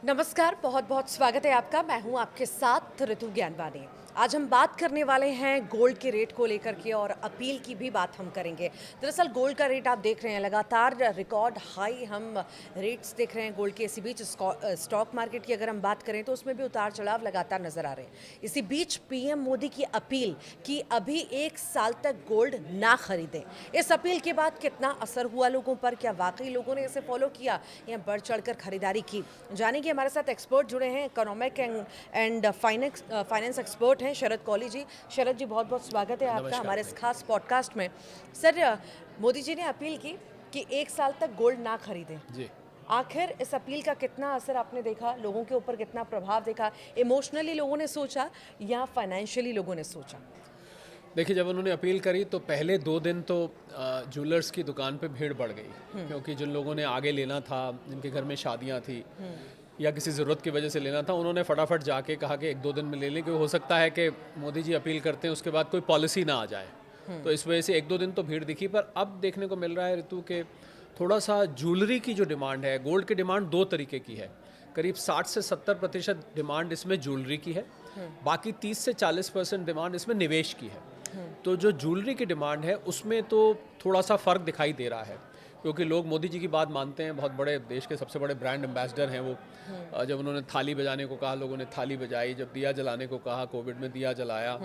नमस्कार, बहुत बहुत स्वागत है आपका। मैं हूं आपके साथ ऋतु ज्ञानवानी। आज हम बात करने वाले हैं गोल्ड के रेट को लेकर के और अपील की भी बात हम करेंगे। दरअसल गोल्ड का रेट आप देख रहे हैं, लगातार रिकॉर्ड हाई हम रेट्स देख रहे हैं गोल्ड के। इसी बीच स्टॉक मार्केट की अगर हम बात करें तो उसमें भी उतार चढ़ाव लगातार नजर आ रहे हैं। इसी बीच पीएम मोदी की अपील कि अभी 1 साल तक गोल्ड ना खरीदें। इस अपील के बाद कितना असर हुआ लोगों पर? क्या वाकई लोगों ने इसे फॉलो किया या बढ़ चढ़कर खरीदारी की? जानेंगे। हमारे साथ एक्सपर्ट जुड़े हैं, इकोनॉमिक एंड फाइनेंस एक्सपर्ट हैं शरद कौली जी। शरद जी, बहुत बहुत स्वागत है आपका हमारे इस खास पॉडकास्ट में। सर, मोदी जी ने अपील की कि 1 साल तक गोल्ड ना खरीदें जी। आखिर इस अपील का कितना असर आपने देखा, लोगों के ऊपर कितना प्रभाव देखा? इमोशनली लोगों ने सोचा या फाइनेंशियली लोगों ने सोचा? देखिए, जब उन्होंने अपील करी तो पहले 2 दिन तो ज्वेलर्स की दुकान पे भीड़ बढ़ गई, क्योंकि जिन लोगों ने आगे लेना था, जिनके घर में शादियां थी या किसी ज़रूरत की वजह से लेना था, उन्होंने फटाफट जाके कहा कि 1-2 दिन में ले लें, क्योंकि हो सकता है कि मोदी जी अपील करते हैं उसके बाद कोई पॉलिसी ना आ जाए। तो इस वजह से 1-2 दिन तो भीड़ दिखी। पर अब देखने को मिल रहा है ऋतु के थोड़ा सा ज्वेलरी की जो डिमांड है, गोल्ड की डिमांड 2 तरीके की है। करीब 60 से 70% डिमांड इसमें ज्वेलरी की है, बाकी 30 से 40% डिमांड इसमें निवेश की है। तो जो ज्वेलरी की डिमांड है उसमें तो थोड़ा सा फ़र्क दिखाई दे रहा है, क्योंकि लोग मोदी जी की बात मानते हैं। बहुत बड़े देश के सबसे बड़े ब्रांड एम्बेसडर हैं वो। जब उन्होंने थाली बजाने को कहा, लोगों ने थाली बजाई। जब दिया जलाने को कहा, कोविड में दिया जलाया।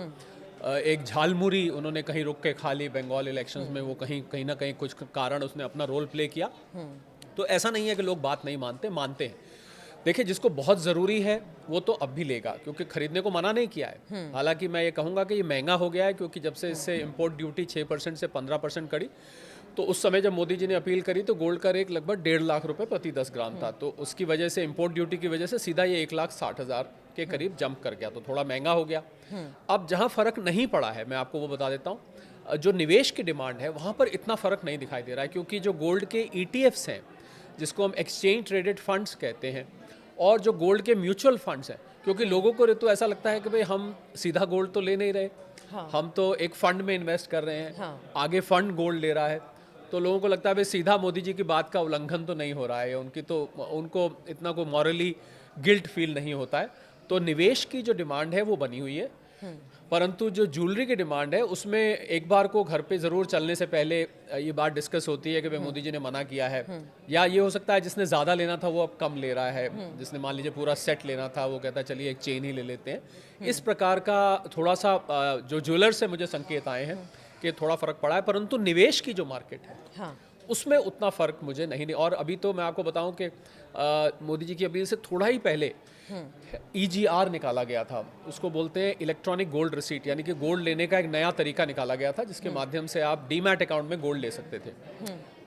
एक झालमुरी उन्होंने कहीं रुक के खा ली बंगाल इलेक्शंस में, वो कहीं ना कहीं कुछ कारण उसने अपना रोल प्ले किया। तो ऐसा नहीं है कि लोग बात नहीं मानते, मानते हैं। देखिए, जिसको बहुत ज़रूरी है वो तो अब भी लेगा, क्योंकि खरीदने को मना नहीं किया है। हालांकि मैं ये कहूँगा कि ये महंगा हो गया है, क्योंकि जब से इससे इंपोर्ट ड्यूटी 6% से 15% करी, तो उस समय जब मोदी जी ने अपील करी तो गोल्ड का रेट लगभग 1.5 लाख रुपए प्रति 10 ग्राम था। तो उसकी वजह से, इंपोर्ट ड्यूटी की वजह से सीधा ये 1,60,000 के करीब जंप कर गया, तो थोड़ा महंगा हो गया। अब जहाँ फ़र्क नहीं पड़ा है, मैं आपको वो बता देता हूँ। जो निवेश की डिमांड है वहाँ पर इतना फ़र्क नहीं दिखाई दे रहा है, क्योंकि जो गोल्ड के ETFs हैं, जिसको हम एक्सचेंज ट्रेडेड फंड्स कहते हैं, और जो गोल्ड के म्यूचुअल फंड्स हैं, क्योंकि लोगों को तो ऐसा लगता है कि भाई हम सीधा गोल्ड तो ले नहीं रहे। हाँ। हम तो एक फंड में इन्वेस्ट कर रहे हैं। हाँ। आगे फंड गोल्ड ले रहा है, तो लोगों को लगता है भाई सीधा मोदी जी की बात का उल्लंघन तो नहीं हो रहा है, उनको इतना कोई मॉरली गिल्ट फील नहीं होता है। तो निवेश की जो डिमांड है वो बनी हुई है, परंतु जो ज्वेलरी की डिमांड है उसमें एक बार को घर पे ज़रूर चलने से पहले ये बात डिस्कस होती है कि भाई मोदी जी ने मना किया है, या ये हो सकता है जिसने ज़्यादा लेना था वो अब कम ले रहा है, जिसने मान लीजिए पूरा सेट लेना था वो कहता है चलिए एक चेन ही ले लेते हैं। इस प्रकार का थोड़ा सा जो ज्वेलर से मुझे संकेत आए हैं कि थोड़ा फ़र्क पड़ा है, परंतु निवेश की जो मार्केट है हाँ। उसमें उतना फ़र्क मुझे नहीं। और अभी तो मैं आपको बताऊं कि मोदी जी की अपील से थोड़ा ही पहले EGR निकाला गया था। उसको बोलते हैं इलेक्ट्रॉनिक गोल्ड रिसीट, यानी कि गोल्ड लेने का एक नया तरीका निकाला गया था, जिसके माध्यम से आप डीमैट अकाउंट में गोल्ड ले सकते थे।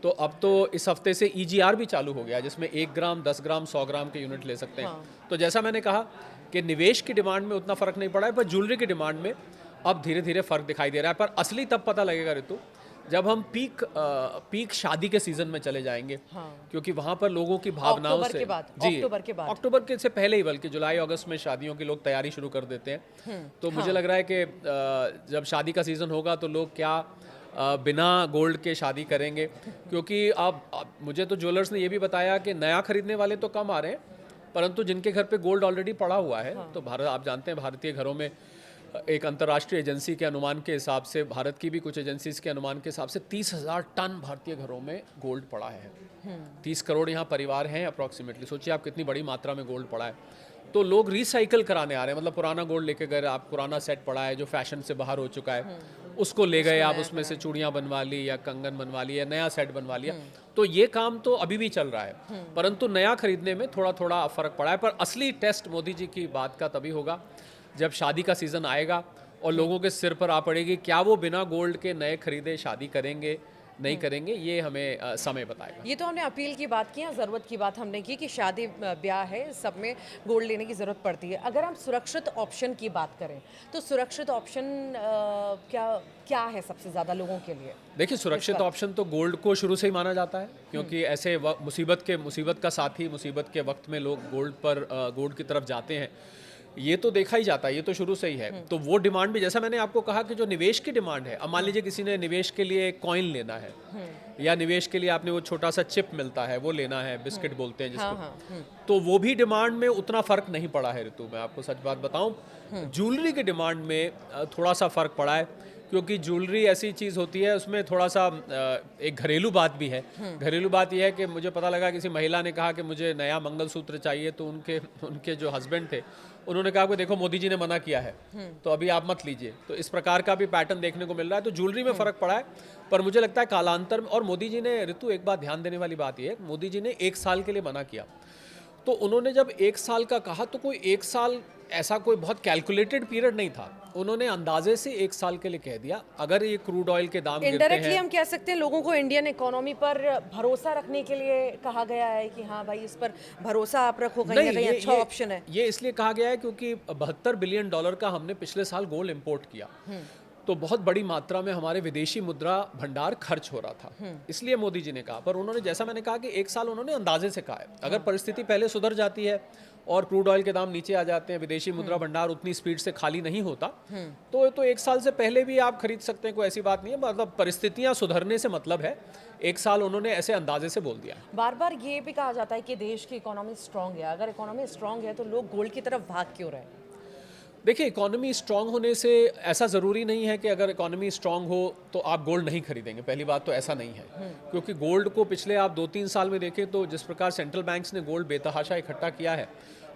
तो अब तो इस हफ्ते से EGR भी चालू हो गया, जिसमें 1 ग्राम, 10 ग्राम, 100 ग्राम के यूनिट ले सकते हैं। तो जैसा मैंने कहा कि निवेश की डिमांड में उतना फ़र्क नहीं पड़ा है, पर ज्वेलरी की डिमांड में अब धीरे धीरे फ़र्क दिखाई दे रहा है। पर असली तब पता लगेगा ऋतु, जब हम पीक शादी के सीजन में चले जाएंगे। हाँ। क्योंकि वहाँ पर लोगों की भावनाओं से अक्टूबर के बाद अक्टूबर के से पहले ही, बल्कि जुलाई अगस्त में शादियों की लोग तैयारी शुरू कर देते हैं। तो मुझे लग रहा है कि जब शादी का सीज़न होगा तो लोग क्या बिना गोल्ड के शादी करेंगे, क्योंकि अब मुझे तो ज्वेलर्स ने ये भी बताया कि नया खरीदने वाले तो कम आ रहे हैं, परंतु जिनके घर पे गोल्ड ऑलरेडी पड़ा हुआ है, तो भारत, आप जानते हैं भारतीय घरों में एक अंतर्राष्ट्रीय एजेंसी के अनुमान के हिसाब से, भारत की भी कुछ एजेंसीज के अनुमान के हिसाब से 30,000 टन भारतीय घरों में गोल्ड पड़ा है। 30 करोड़ यहाँ परिवार हैं अप्रॉक्सीमेटली। सोचिए आप कितनी बड़ी मात्रा में गोल्ड पड़ा है। तो लोग रिसाइकिल कराने आ रहे हैं, मतलब पुराना गोल्ड लेके गए, आप पुराना सेट पड़ा है जो फैशन से बाहर हो चुका है, उसको ले गए आप, उसमें से चूड़ियाँ बनवा ली या कंगन बनवा ली या नया सेट बनवा लिया। तो ये काम तो अभी भी चल रहा है, परंतु नया खरीदने में थोड़ा थोड़ा फ़र्क पड़ा है। पर असली टेस्ट मोदी जी की बात का तभी होगा जब शादी का सीज़न आएगा और लोगों के सिर पर आ पड़ेगी, क्या वो बिना गोल्ड के नए खरीदे शादी करेंगे, नहीं करेंगे, ये हमें समय बताएगा। ये तो हमने अपील की बात की, ज़रूरत की बात हमने की कि शादी ब्याह है, सब में गोल्ड लेने की ज़रूरत पड़ती है। अगर हम सुरक्षित ऑप्शन की बात करें तो सुरक्षित ऑप्शन क्या है सबसे ज़्यादा लोगों के लिए? देखिए, सुरक्षित ऑप्शन तो गोल्ड को शुरू से ही माना जाता है, क्योंकि ऐसे मुसीबत का साथी, मुसीबत के वक्त में लोग गोल्ड की तरफ जाते हैं। ये तो देखा ही जाता है, ये तो शुरू से ही है। तो वो डिमांड भी, जैसा मैंने आपको कहा कि जो निवेश की डिमांड है, अब मान लीजिए किसी ने निवेश के लिए कॉइन लेना है या निवेश के लिए आपने वो छोटा सा चिप मिलता है वो लेना है, बिस्किट बोलते हैं जिसको, तो वो भी डिमांड में उतना फर्क नहीं पड़ा है ऋतु। मैं आपको सच बात बताऊं, ज्वेलरी की डिमांड में थोड़ा सा फर्क पड़ा है, क्योंकि ज्वेलरी ऐसी चीज़ होती है उसमें थोड़ा सा एक घरेलू बात भी है। घरेलू बात यह है कि मुझे पता लगा किसी महिला ने कहा कि मुझे नया मंगलसूत्र चाहिए, तो उनके जो हस्बैंड थे उन्होंने कहा कि देखो मोदी जी ने मना किया है, तो अभी आप मत लीजिए। तो इस प्रकार का भी पैटर्न देखने को मिल रहा है। तो ज्वेलरी में फ़र्क पड़ा है, पर मुझे लगता है कालांतर में। और मोदी जी ने, ऋतु एक बात ध्यान देने वाली बात यह है, मोदी जी ने 1 साल के लिए मना किया। तो उन्होंने जब 1 साल का कहा तो कोई 1 साल ऐसा कोई बहुत कैलकुलेटेड पीरियड नहीं था, उन्होंने अंदाजे से 1 साल के लिए कह दिया। अगर ये क्रूड ऑयल के दाम गिरते इनडायरेक्टली हैं, हम कह सकते हैं लोगों को इंडियन इकोनॉमी पर भरोसा रखने के लिए कहा गया है कि हाँ भाई इस पर भरोसा आप रखो, कहीं ना कहीं अच्छा ऑप्शन है। ये इसलिए कहा गया है क्योंकि $72 बिलियन का हमने पिछले साल गोल्ड इंपोर्ट किया, तो बहुत बड़ी मात्रा में हमारे विदेशी मुद्रा भंडार खर्च हो रहा था, इसलिए मोदी जी ने कहा। पर उन्होंने, जैसा मैंने कहा कि 1 साल उन्होंने अंदाजे से कहा है। अगर परिस्थिति पहले सुधर जाती है और क्रूड ऑयल के दाम नीचे आ जाते हैं, विदेशी मुद्रा भंडार उतनी स्पीड से खाली नहीं होता, तो 1 साल से पहले भी आप खरीद सकते हैं, कोई ऐसी बात नहीं है। मतलब परिस्थितियां सुधरने से मतलब है, 1 साल उन्होंने ऐसे अंदाजे से बोल दिया। बार बार ये भी कहा जाता है कि देश की इकोनॉमी स्ट्रांग है, अगर इकोनॉमी स्ट्रांग है तो लोग गोल्ड की तरफ भाग क्यों रहे हैं? देखिए, इकोनॉमी स्ट्रांग होने से ऐसा ज़रूरी नहीं है कि अगर इकोनॉमी स्ट्रांग हो तो आप गोल्ड नहीं खरीदेंगे। पहली बात तो ऐसा नहीं है, क्योंकि गोल्ड को पिछले आप 2-3 साल में देखें तो जिस प्रकार सेंट्रल बैंक्स ने गोल्ड बेतहाशा इकट्ठा किया है,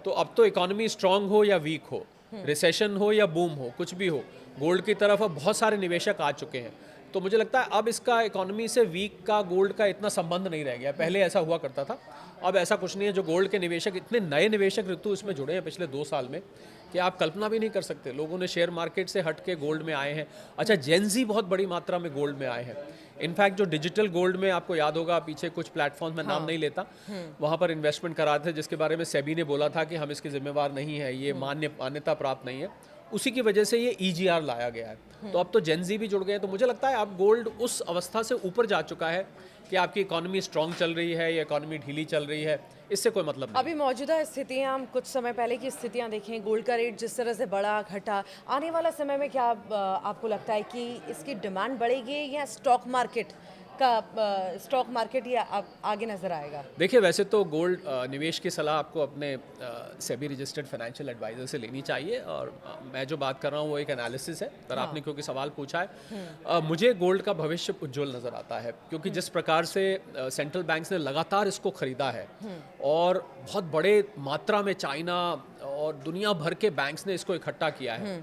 तो अब तो इकोनॉमी स्ट्रांग हो या वीक हो, रिसेशन हो या बूम हो, कुछ भी हो, गोल्ड की तरफ अब बहुत सारे निवेशक आ चुके हैं। तो मुझे लगता है अब इसका इकोनॉमी से वीक का गोल्ड का इतना संबंध नहीं रह गया। पहले ऐसा हुआ करता था, अब ऐसा कुछ नहीं है। जो गोल्ड के निवेशक, इतने नए निवेशक ऋतु इसमें जुड़े हैं पिछले 2 साल में कि आप कल्पना भी नहीं कर सकते। लोगों ने शेयर मार्केट से हट के गोल्ड में आए हैं। अच्छा, जेनजी बहुत बड़ी मात्रा में गोल्ड में आए हैं। इनफैक्ट जो डिजिटल गोल्ड में, आपको याद होगा पीछे कुछ प्लेटफॉर्म में नाम नहीं लेता, वहाँ पर इन्वेस्टमेंट करा थे, जिसके बारे में सेबी ने बोला था कि हम इसके जिम्मेवार नहीं है, ये मान्यता प्राप्त नहीं है। उसी की वजह से ये EGR लाया गया है। तो अब तो जेनजी भी जुड़ गए हैं। तो मुझे लगता है अब गोल्ड उस अवस्था से ऊपर जा चुका है कि आपकी इकोनॉमी स्ट्रांग चल रही है या इकोनॉमी ढीली चल रही है, इससे कोई मतलब नहीं। अभी मौजूदा स्थितियां, हम कुछ समय पहले की स्थितियां देखें, गोल्ड का रेट जिस तरह से बढ़ा घटा, आने वाला समय में क्या आपको लगता है कि इसकी डिमांड बढ़ेगी या स्टॉक मार्केट ये आगे नजर आएगा? देखिए, वैसे तो गोल्ड निवेश की सलाह आपको अपने सेबी रजिस्टर्ड फाइनेंशियल एडवाइजर से लेनी चाहिए, और मैं जो बात कर रहा हूँ वो एक एनालिसिस है। पर आपने क्योंकि सवाल पूछा है, मुझे गोल्ड का भविष्य उज्जवल नज़र आता है, क्योंकि जिस प्रकार से सेंट्रल बैंक्स ने लगातार इसको खरीदा है और बहुत बड़े मात्रा में चाइना और दुनिया भर के बैंक्स ने इसको इकट्ठा किया है,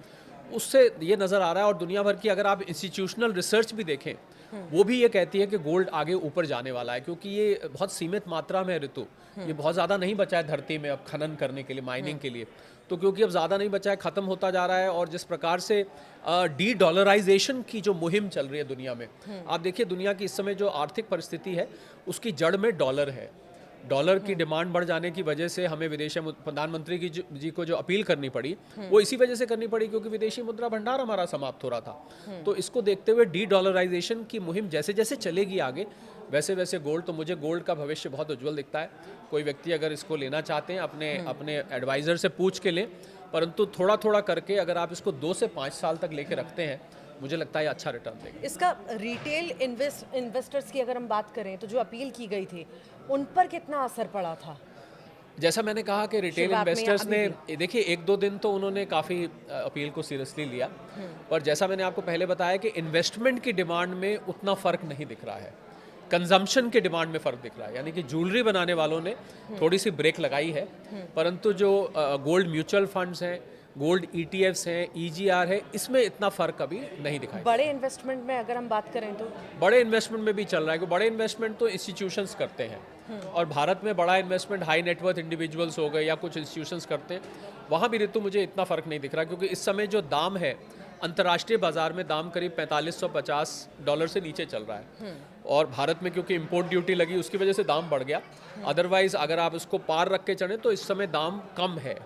उससे ये नज़र आ रहा है। और दुनिया भर की अगर आप इंस्टीट्यूशनल रिसर्च भी देखें, वो भी ये कहती है कि गोल्ड आगे ऊपर जाने वाला है, क्योंकि ये बहुत सीमित मात्रा में है ऋतु, ये बहुत ज़्यादा नहीं बचा है धरती में अब खनन करने के लिए, माइनिंग के लिए। तो क्योंकि अब ज़्यादा नहीं बचा है, ख़त्म होता जा रहा है। और जिस प्रकार से डी डॉलराइजेशन की जो मुहिम चल रही है दुनिया में, आप देखिए दुनिया की इस समय जो आर्थिक परिस्थिति है उसकी जड़ में डॉलर है। डॉलर की डिमांड बढ़ जाने की वजह से हमें विदेशी प्रधानमंत्री जी को जो अपील करनी पड़ी, वो इसी वजह से करनी पड़ी क्योंकि विदेशी मुद्रा भंडार हमारा समाप्त हो रहा था। तो इसको देखते हुए डी डॉलराइजेशन की मुहिम जैसे जैसे चलेगी आगे, वैसे वैसे गोल्ड, तो मुझे गोल्ड का भविष्य बहुत उज्जवल दिखता है। कोई व्यक्ति अगर इसको लेना चाहते हैं अपने एडवाइज़र से पूछ के लें, परंतु थोड़ा थोड़ा करके अगर आप इसको 2 से 5 साल तक लेके रखते हैं, मुझे लगता है ये अच्छा रिटर्न देगा। इसका रिटेल इन्वेस्टर्स की अगर हम बात करें तो जो अपील की गई थी उन पर कितना असर पड़ा था? जैसा मैंने कहा कि रिटेल इन्वेस्टर्स ने, देखिए 1-2 दिन तो उन्होंने काफ़ी अपील को सीरियसली लिया, पर जैसा मैंने आपको पहले बताया कि इन्वेस्टमेंट की डिमांड में उतना फ़र्क नहीं दिख रहा है, कंजम्पशन के डिमांड में फ़र्क दिख रहा है। यानी कि ज्वेलरी बनाने वालों ने थोड़ी सी ब्रेक लगाई है, परंतु जो गोल्ड म्यूचुअल फंड्स हैं, गोल्ड ETFs हैं, EGR है, इसमें इतना फ़र्क अभी नहीं दिखाई। बड़े इन्वेस्टमेंट में अगर हम बात करें तो बड़े इन्वेस्टमेंट में भी चल रहा है, क्योंकि बड़े इन्वेस्टमेंट तो इंस्टीट्यूशंस करते हैं, और भारत में बड़ा इन्वेस्टमेंट हाई नेटवर्थ इंडिविजुअल्स हो गए या कुछ इंस्टीट्यूशंस करते हैं, वहाँ भी ऋतु मुझे इतना फ़र्क नहीं दिख रहा, क्योंकि इस समय जो दाम है अंतर्राष्ट्रीय बाजार में, दाम करीब $4550 से नीचे चल रहा है, और भारत में क्योंकि इंपोर्ट ड्यूटी लगी उसकी वजह से दाम बढ़ गया। अदरवाइज अगर आप इसको पार रख के चढ़ें तो इस समय दाम कम है।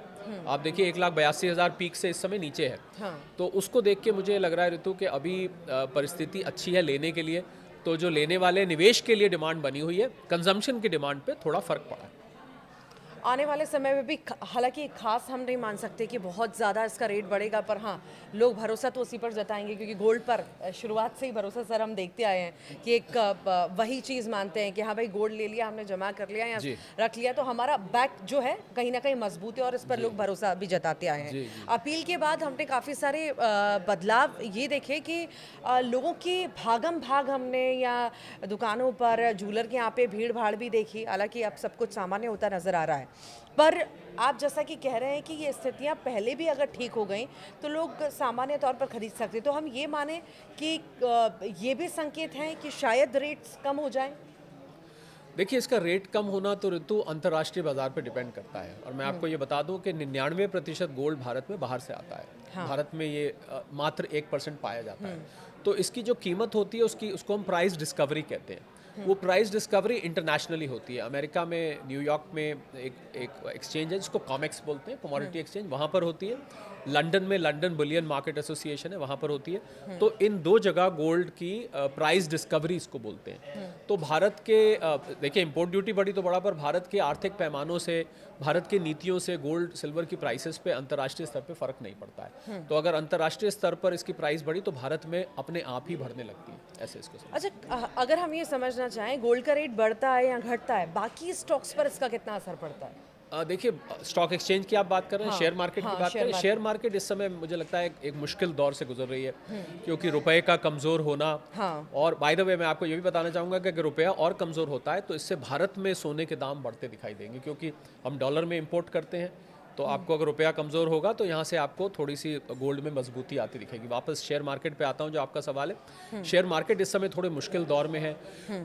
आप देखिए 1,82,000 पीक से इस समय नीचे है। तो उसको देख के मुझे लग रहा है ऋतु कि अभी परिस्थिति अच्छी है लेने के लिए, तो जो लेने वाले निवेश के लिए डिमांड बनी हुई है, कंजम्पशन की डिमांड पे थोड़ा फर्क पड़ा है। आने वाले समय में भी हालांकि खास हम नहीं मान सकते कि बहुत ज़्यादा इसका रेट बढ़ेगा, पर हाँ लोग भरोसा तो उसी पर जताएंगे क्योंकि गोल्ड पर शुरुआत से ही भरोसा सर हम देखते आए हैं कि एक वही चीज़ मानते हैं कि हाँ भाई गोल्ड ले लिया हमने, जमा कर लिया या जी। रख लिया तो हमारा बैक जो है कहीं ना कहीं मजबूत है और इस पर लोग भरोसा भी जताते आए हैं। अपील के बाद हमने काफ़ी सारे बदलाव ये देखे कि लोगों की भागम भाग हमने या दुकानों पर जूलर के यहाँ पे भीड़ भाड़ भी देखी। हालांकि अब सब कुछ सामान्य होता नजर आ रहा है, पर आप जैसा कि कह रहे हैं कि ये स्थितियां पहले भी अगर ठीक हो गई तो लोग सामान्य तौर पर खरीद सकते, तो हम ये माने कि ये भी संकेत हैं कि शायद रेट्स कम हो जाएं। देखिए, इसका रेट कम होना तो ऋतु अंतर्राष्ट्रीय बाजार पर डिपेंड करता है। और मैं आपको ये बता दूं कि 99% गोल्ड भारत में बाहर से आता है। हाँ। भारत में ये मात्र 1% पाया जाता है। तो इसकी जो कीमत होती है उसको हम प्राइस डिस्कवरी कहते हैं। वो प्राइस डिस्कवरी इंटरनेशनली होती है। अमेरिका में न्यूयॉर्क में एक एक्सचेंज है जिसको कॉमेक्स बोलते हैं, कमोडिटी एक्सचेंज, वहाँ पर होती है। लंदन में लंदन बुलियन मार्केट एसोसिएशन है, वहाँ पर होती है। तो इन दो जगह गोल्ड की प्राइस डिस्कवरी इसको बोलते हैं। तो भारत के देखिए इंपोर्ट ड्यूटी बढ़ी तो बड़ा, पर भारत के आर्थिक पैमानों से, भारत की नीतियों से गोल्ड सिल्वर की प्राइसेस पे अंतर्राष्ट्रीय स्तर पे फर्क नहीं पड़ता है। तो अगर अंतर्राष्ट्रीय स्तर पर इसकी प्राइस बढ़ी तो भारत में अपने आप ही बढ़ने लगती है, ऐसे इसको समझ। अच्छा, अगर हम ये समझना चाहें गोल्ड का रेट बढ़ता है या घटता है, बाकी स्टॉक्स पर इसका कितना असर पड़ता है? देखिए, स्टॉक एक्सचेंज की आप बात कर रहे हैं, शेयर मार्केट की बात कर रहे हैं। शेयर मार्केट इस समय मुझे लगता है एक मुश्किल दौर से गुजर रही है, क्योंकि रुपए का कमज़ोर होना। और बाय द वे मैं आपको ये भी बताना चाहूँगा कि अगर रुपया और कमज़ोर होता है तो इससे भारत में सोने के दाम बढ़ते दिखाई देंगे, क्योंकि हम डॉलर में इंपोर्ट करते हैं। तो आपको अगर रुपया कमज़ोर होगा तो यहाँ से आपको थोड़ी सी गोल्ड में मजबूती आती दिखेगी। वापस शेयर मार्केट पे आता हूँ, जो आपका सवाल है। शेयर मार्केट इस समय थोड़े मुश्किल दौर में है,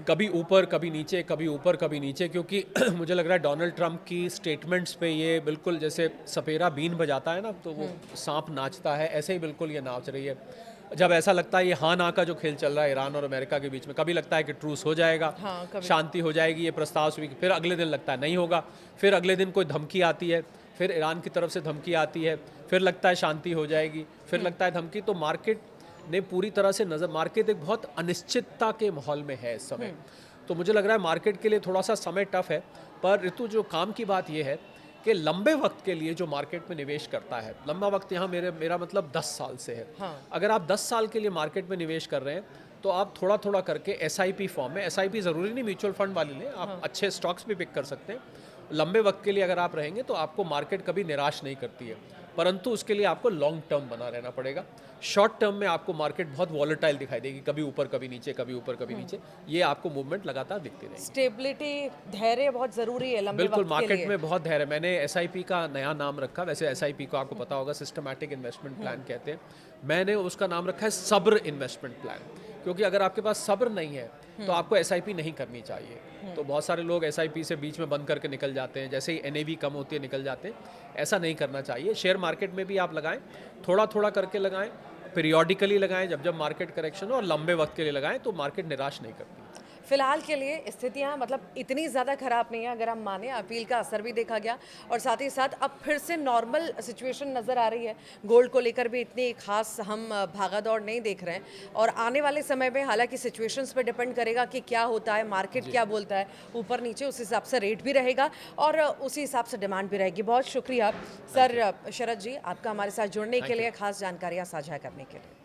कभी ऊपर कभी नीचे, कभी ऊपर कभी नीचे, क्योंकि मुझे लग रहा है डोनाल्ड ट्रंप की स्टेटमेंट्स पे ये बिल्कुल जैसे सपेरा बीन बजाता है ना, तो वो सांप नाचता है, ऐसे ही बिल्कुल ये नाच रही है। जब ऐसा लगता है ये हाँ ना का जो खेल चल रहा है ईरान और अमेरिका के बीच में, कभी लगता है कि ट्रूस हो जाएगा, शांति हो जाएगी, ये प्रस्ताव स्वीकार, फिर अगले दिन लगता है नहीं होगा, फिर अगले दिन कोई धमकी आती है, फिर ईरान की तरफ से धमकी आती है, फिर लगता है शांति हो जाएगी, फिर लगता है धमकी। तो मार्केट ने पूरी तरह से मार्केट एक बहुत अनिश्चितता के माहौल में है इस समय। तो मुझे लग रहा है मार्केट के लिए थोड़ा सा समय टफ है। पर ऋतु, जो काम की बात यह है कि लंबे वक्त के लिए जो मार्केट में निवेश करता है, लंबा वक्त यहाँ मेरा मतलब 10 साल से है। अगर आप 10 साल के लिए मार्केट में निवेश कर रहे हैं तो आप थोड़ा थोड़ा करके SIP फॉर्म में, SIP ज़रूरी नहीं म्यूचुअल फंड वाले लें, आप अच्छे स्टॉक्स भी पिक कर सकते हैं। लंबे वक्त के लिए अगर आप रहेंगे तो आपको मार्केट कभी निराश नहीं करती है, परंतु उसके लिए आपको लॉन्ग टर्म बना रहना पड़ेगा। शॉर्ट टर्म में आपको मार्केट बहुत वॉलेटाइल दिखाई देगी, कभी ऊपर कभी नीचे, कभी ऊपर कभी नीचे, ये आपको मूवमेंट लगातार दिखती रहेगी। स्टेबिलिटी, धैर्य बहुत ज़रूरी है लंबे बिल्कुल, वक्त के मार्केट लिए। में बहुत धैर्य। मैंने SIP का नया नाम रखा, वैसे SIP को आपको पता होगा सिस्टमैटिक इन्वेस्टमेंट प्लान कहते हैं, मैंने उसका नाम रखा है सब्र इन्वेस्टमेंट प्लान, क्योंकि अगर आपके पास सब्र नहीं है तो आपको SIP नहीं करनी चाहिए। तो बहुत सारे लोग SIP से बीच में बंद करके निकल जाते हैं, जैसे ही NAV कम होती है निकल जाते हैं, ऐसा नहीं करना चाहिए। शेयर मार्केट में भी आप लगाएं, थोड़ा थोड़ा करके लगाएं, पीरियोडिकली लगाएं, जब जब मार्केट करेक्शन हो, और लंबे वक्त के लिए लगाएं तो मार्केट निराश नहीं करती। फिलहाल के लिए स्थितियां मतलब इतनी ज़्यादा खराब नहीं है अगर हम माने, अपील का असर भी देखा गया और साथ ही साथ अब फिर से नॉर्मल सिचुएशन नज़र आ रही है। गोल्ड को लेकर भी इतनी खास हम भागादौड़ नहीं देख रहे हैं और आने वाले समय में हालांकि सिचुएशंस पे डिपेंड करेगा कि क्या होता है, मार्केट क्या बोलता है, ऊपर नीचे, उस हिसाब से रेट भी रहेगा और उसी हिसाब से डिमांड भी रहेगी। बहुत शुक्रिया सर शरद जी आपका हमारे साथ जुड़ने के लिए, खास जानकारियाँ साझा करने के लिए।